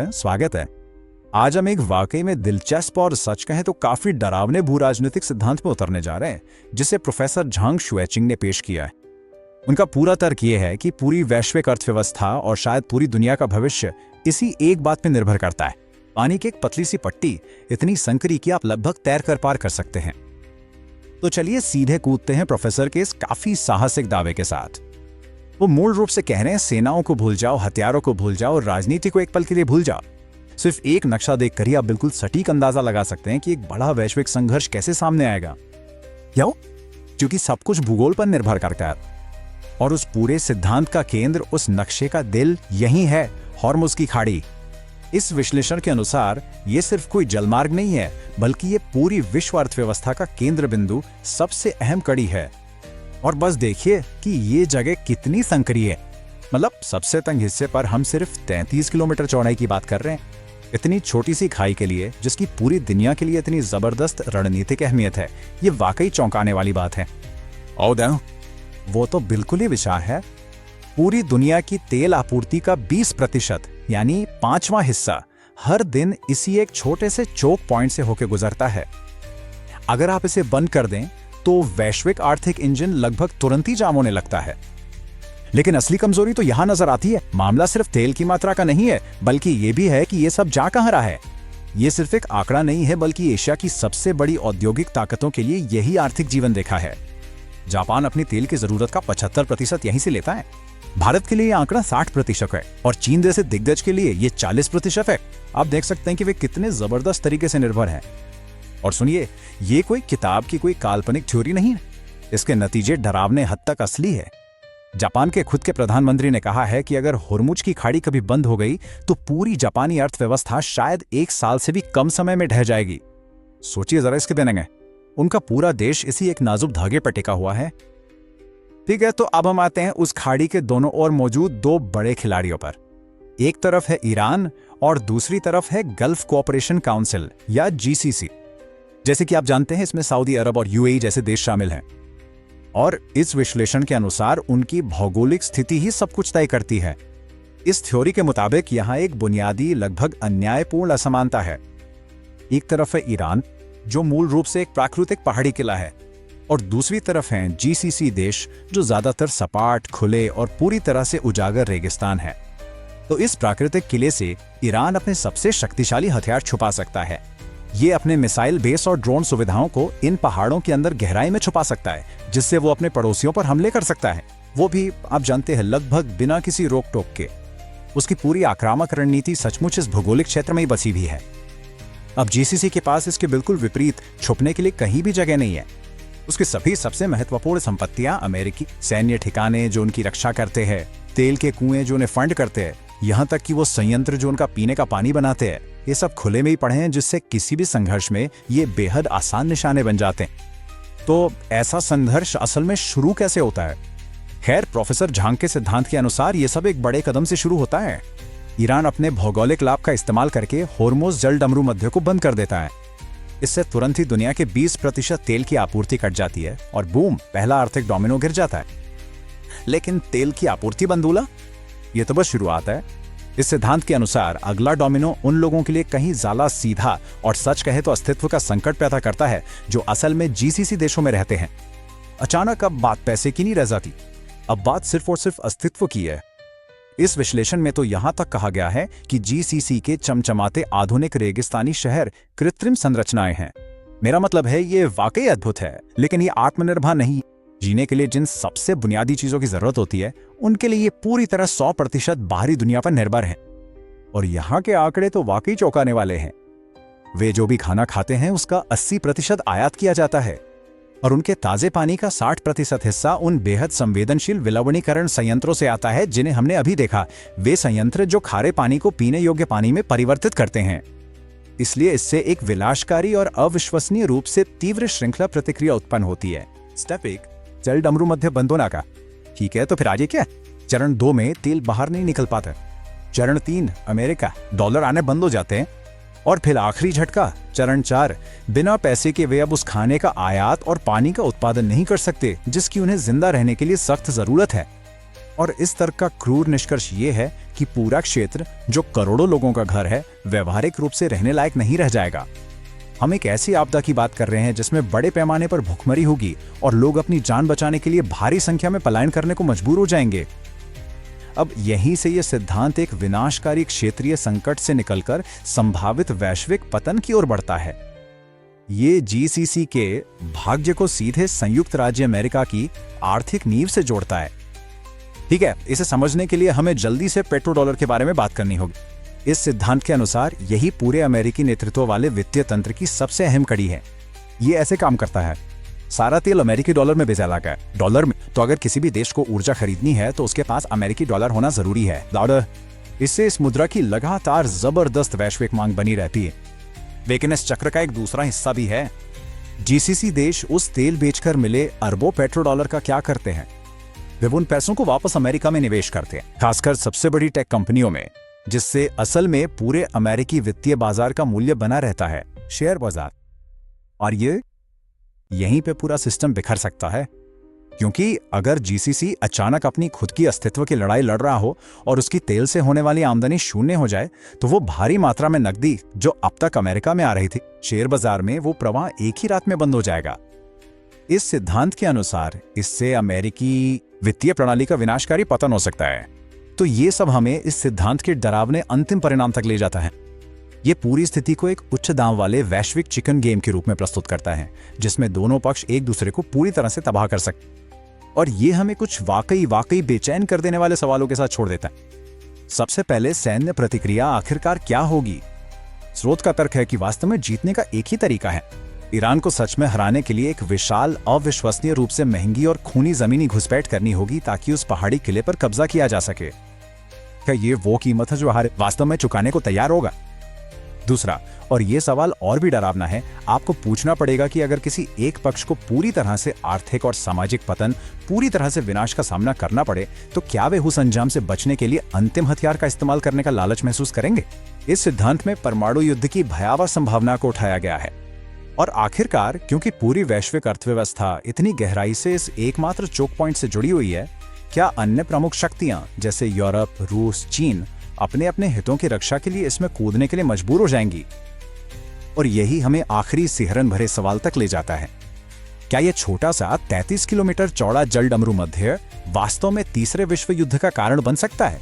स्वागत है। आज हम एक वाकई में दिलचस्प और सच कहें तो काफी डरावने भू राजनीतिक सिद्धांत में उतरने जा रहे हैं, जिसे प्रोफेसर झांग शुएचिंग ने पेश किया है। उनका पूरा तर्क यह है कि पूरी वैश्विक अर्थव्यवस्था और शायद पूरी दुनिया का भविष्य इसी एक बात पर निर्भर करता है। पानी की एक पतली सी पट्टी इतनी संकरी कि आप लगभग तैर कर पार कर सकते हैं। तो चलिए सीधे कूदते हैं प्रोफेसर के इस काफी साहसिक दावे के साथ। वो मूल रूप से कह रहे हैं सेनाओं को भूल जाओ, हथियारों को भूल जाओ, राजनीति को एक पल के लिए भूल जाओ। सिर्फ एक नक्शा देखकर ही आप बिल्कुल सटीक अंदाजा लगा सकते हैं कि एक बड़ा वैश्विक संघर्ष कैसे सामने आएगा। क्यों? क्योंकि सब कुछ भूगोल पर निर्भर करता है और उस पूरे सिद्धांत का केंद्र, उस नक्शे का दिल यही है, हॉर्मुज़ की खाड़ी। इस विश्लेषण के अनुसार ये सिर्फ कोई जलमार्ग नहीं है, बल्कि ये पूरी विश्व अर्थव्यवस्था का केंद्र बिंदु, सबसे अहम कड़ी है। और बस देखिए कि ये जगह कितनी संकरी है। मतलब सबसे तंग हिस्से पर हम सिर्फ 33 किलोमीटर चौड़ाई की बात कर रहे हैं। इतनी छोटी सी खाई के लिए, जिसकी पूरी दुनिया के लिए इतनी जबरदस्त रणनीतिक अहमियत है, ये वाकई चौंकाने वाली बात है। और वो तो बिल्कुल ही विशाल है। पूरी दुनिया की तेल आपूर्ति का 20% यानी 5वां हिस्सा हर दिन इसी एक छोटे से चोक पॉइंट से होकर गुजरता है। अगर आप इसे बंद कर दें तो वैश्विक आर्थिक इंजन लगभग तुरंत ही जाम होने लगता है। लेकिन असली कमजोरी तो यहां नजर आती है। मामला सिर्फ तेल की मात्रा का नहीं है, बल्कि यह भी है कि यह सब जा कहां रहा है। यह सिर्फ एक आंकड़ा नहीं है, बल्कि एशिया की सबसे बड़ी औद्योगिक ताकतों के लिए यही आर्थिक जीवन रेखा है। जापान अपनी तेल की जरूरत का 75% यहीं से लेता है। भारत के लिए यह आंकड़ा 60% है और चीन जैसे दिग्गज के लिए यह 40% है। आप देख सकते हैं कि वे कितने जबरदस्त तरीके से निर्भर हैं। और सुनिए, ये कोई किताब की कोई काल्पनिक थ्योरी नहीं है। इसके नतीजे डरावने हद तक असली है। जापान के खुद के प्रधानमंत्री ने कहा है कि अगर होर्मुज की खाड़ी कभी बंद हो गई तो पूरी जापानी अर्थव्यवस्था शायद 1 साल से भी कम समय में ढह जाएगी। सोचिए जरा इसके देनेंगे। उनका पूरा देश इसी एक नाजुक धागे पर टिका हुआ है। ठीक है, तो अब हम आते हैं उस खाड़ी के दोनों ओर मौजूद 2 बड़े खिलाड़ियों पर। एक तरफ है ईरान और दूसरी तरफ है गल्फ कोऑपरेशन काउंसिल या GCC। जैसे कि आप जानते हैं, इसमें सऊदी अरब और UAE जैसे देश शामिल हैं। और इस विश्लेषण के अनुसार उनकी भौगोलिक स्थिति ही सब कुछ तय करती है। इस थ्योरी के मुताबिक यहां एक बुनियादी, लगभग अन्यायपूर्ण असमानता है। एक तरफ है ईरान, जो मूल रूप से एक प्राकृतिक पहाड़ी किला है, और दूसरी तरफ हैं GCC देश, जो ज्यादातर सपाट, खुले और पूरी तरह से उजागर रेगिस्तान है। तो इस प्राकृतिक किले से ईरान अपने सबसे शक्तिशाली हथियार छुपा सकता है। ये अपने मिसाइल बेस और ड्रोन सुविधाओं को इन पहाड़ों के अंदर गहराई में छुपा सकता है, जिससे वो अपने पड़ोसियों पर हमले कर सकता है। वो भी आप जानते हैं, लगभग बिना किसी रोक टोक के। उसकी पूरी आक्रामक रणनीति सचमुच इस भौगोलिक क्षेत्र में ही बसी हुई है। अब GCC के पास इसके बिल्कुल विपरीत छुपने के लिए कहीं भी जगह नहीं है। उसकी सभी सबसे महत्वपूर्ण संपत्तियां, अमेरिकी सैन्य ठिकाने जो उनकी रक्षा करते हैं, तेल के कुएं जो उन्हें फंड करते हैं, यहाँ तक कि वो संयंत्र जो उनका पीने का पानी बनाते हैं, ये सब खुले में ही पड़े हैं, जिससे किसी भी संघर्ष में ये बेहद आसान निशाने बन जाते हैं। तो ऐसा संघर्ष असल में शुरू कैसे होता है? खैर, प्रोफेसर झांग के सिद्धांत के अनुसार ये सब एक बड़े कदम से शुरू होता है। ईरान अपने भौगोलिक लाभ का इस्तेमाल करके होर्मुज जल डमरू मध्य को बंद कर देता है। इससे तुरंत ही दुनिया के 20% तेल की आपूर्ति कट जाती है और बूम, पहला आर्थिक डोमिनो गिर जाता है। लेकिन तेल की आपूर्ति बंद हुआ, ये तो बस शुरुआत है। इस सिद्धांत के अनुसार अगला डोमिनो उन लोगों के लिए कहीं ज्यादा सीधा और सच कहे तो अस्तित्व का संकट पैदा करता है, जो असल में GCC देशों में रहते हैं। अचानक अब बात पैसे की नहीं रह जाती, अब बात सिर्फ और सिर्फ अस्तित्व की है। इस विश्लेषण में तो यहां तक कहा गया है कि GCC के चमचमाते आधुनिक रेगिस्तानी शहर कृत्रिम संरचनाएं हैं। मेरा मतलब है, ये वाकई अद्भुत है, लेकिन ये आत्मनिर्भर नहीं। जीने के लिए जिन सबसे बुनियादी चीजों की जरूरत होती है, उनके लिए ये पूरी तरह 100% बाहरी दुनिया पर निर्भर है। और यहाँ के आंकड़े तो वाकई चौंकाने वाले हैं। वे जो भी खाना खाते हैं, उसका 80% आयात किया जाता है, और उनके ताजे पानी का 60% हिस्सा उन बेहद संवेदनशील विलवणीकरण संयंत्रों से आता है, जिन्हें हमने अभी देखा। वे संयंत्र जो खारे पानी को पीने योग्य पानी में परिवर्तित करते हैं। इसलिए इससे एक विनाशकारी और अविश्वसनीय रूप से तीव्र श्रृंखला प्रतिक्रिया उत्पन्न होती है। स्टेप 1, जल डमरू मध्य बंद होना का। ठीक है, तो फिर आगे क्या? चरण 2 में तेल बाहर नहीं निकल पाता। चरण 3, अमेरिका डॉलर आने बंद हो जाते हैं। और फिर आखिरी झटका, चरण 4, बिना पैसे के वे अब उस खाने का आयात और पानी का उत्पादन नहीं कर सकते, जिसकी उन्हें जिंदा रहने के लिए सख्त जरूरत है। और इस तर्क का क्रूर निष्कर्ष ये है कि पूरा क्षेत्र जो करोड़ों लोगों का घर है व्यवहारिक रूप से रहने लायक नहीं रह जाएगा। हम एक ऐसी आपदा की बात कर रहे हैं जिसमें बड़े पैमाने पर भुखमरी होगी और लोग अपनी जान बचाने के लिए भारी संख्या में पलायन करने को मजबूर हो जाएंगे। अब यहीं से यह सिद्धांत एक विनाशकारी क्षेत्रीय संकट से निकलकर संभावित वैश्विक पतन की ओर बढ़ता है। ये जीसीसी के भाग्य को सीधे संयुक्त राज्य अमेरिका की आर्थिक नींव से जोड़ता है। ठीक है, इसे समझने के लिए हमें जल्दी से पेट्रोडॉलर के बारे में बात करनी होगी। इस सिद्धांत के अनुसार यही पूरे अमेरिकी नेतृत्व वाले वित्तीय तंत्र की सबसे अहम कड़ी है। ये ऐसे काम करता है, सारा तेल अमेरिकी डॉलर में बेचा जाता है, डॉलर में। तो अगर किसी भी देश को ऊर्जा खरीदनी है तो उसके पास अमेरिकी डॉलर होना जरूरी है। इससे इस मुद्रा की लगातार जबरदस्त वैश्विक मांग बनी रहती है। लेकिन इस चक्र का एक दूसरा हिस्सा भी है। जीसीसी देश उस तेल बेचकर मिले अरबों पेट्रोडॉलर का क्या करते हैं? वे उन पैसों को वापस अमेरिका में निवेश करते हैं, खासकर सबसे बड़ी टेक कंपनियों में, जिससे असल में पूरे अमेरिकी वित्तीय बाजार का मूल्य बना रहता है, शेयर बाजार। और यहीं पे पूरा सिस्टम बिखर सकता है, क्योंकि अगर जीसीसी अचानक अपनी खुद की अस्तित्व की लड़ाई लड़ रहा हो और उसकी तेल से होने वाली आमदनी शून्य हो जाए, तो वो भारी मात्रा में नकदी जो अब तक अमेरिका में आ रही थी, शेयर बाजार में वो प्रवाह एक ही रात में बंद हो जाएगा। इस सिद्धांत के अनुसार इससे अमेरिकी वित्तीय प्रणाली का विनाशकारी पतन हो सकता है। तो ये सब हमें इस सिद्धांत के डरावने अंतिम परिणाम तक ले जाता है। ये पूरी स्थिति को एक उच्च दांव वाले वैश्विक चिकन गेम के रूप में प्रस्तुत करता है, जिसमें दोनों पक्ष एक दूसरे को पूरी तरह से तबाह कर सकते। और ये हमें कुछ वाकई बेचैन कर देने वाले सवालों के साथ छोड़ देता है। सबसे पहले, सैन्य प्रतिक्रिया आखिरकार क्या होगी? स्रोत का तर्क है कि वास्तव में जीतने का एक ही तरीका है, ईरान को सच में हराने के लिए एक विशाल, अविश्वसनीय रूप से महंगी और खूनी जमीनी घुसपैठ करनी होगी ताकि उस पहाड़ी किले पर कब्जा किया जा सके। क्या ये वो कीमत है जो वास्तव में चुकाने को तैयार होगा? दूसरा, और ये सवाल और भी डरावना है, आपको पूछना पड़ेगा कि अगर किसी एक पक्ष को पूरी तरह से आर्थिक और सामाजिक पतन, पूरी तरह से विनाश का सामना करना पड़े, तो क्या वे उस अंजाम से बचने के लिए अंतिम हथियार का इस्तेमाल करने का लालच महसूस करेंगे? इस सिद्धांत में परमाणु युद्ध की भयावह संभावना को उठाया गया है। और आखिरकार, क्योंकि पूरी वैश्विक अर्थव्यवस्था इतनी गहराई से इस एकमात्र चोक पॉइंट से जुड़ी हुई है, क्या अन्य प्रमुख शक्तियां जैसे यूरोप, रूस, चीन अपने अपने हितों की रक्षा के लिए इसमें कूदने के लिए मजबूर हो जाएंगी? और यही हमें आखिरी सिहरन भरे सवाल तक ले जाता है। क्या यह छोटा सा 33 किलोमीटर चौड़ा जलडमरू मध्य वास्तव में तीसरे विश्व युद्ध का कारण बन सकता है?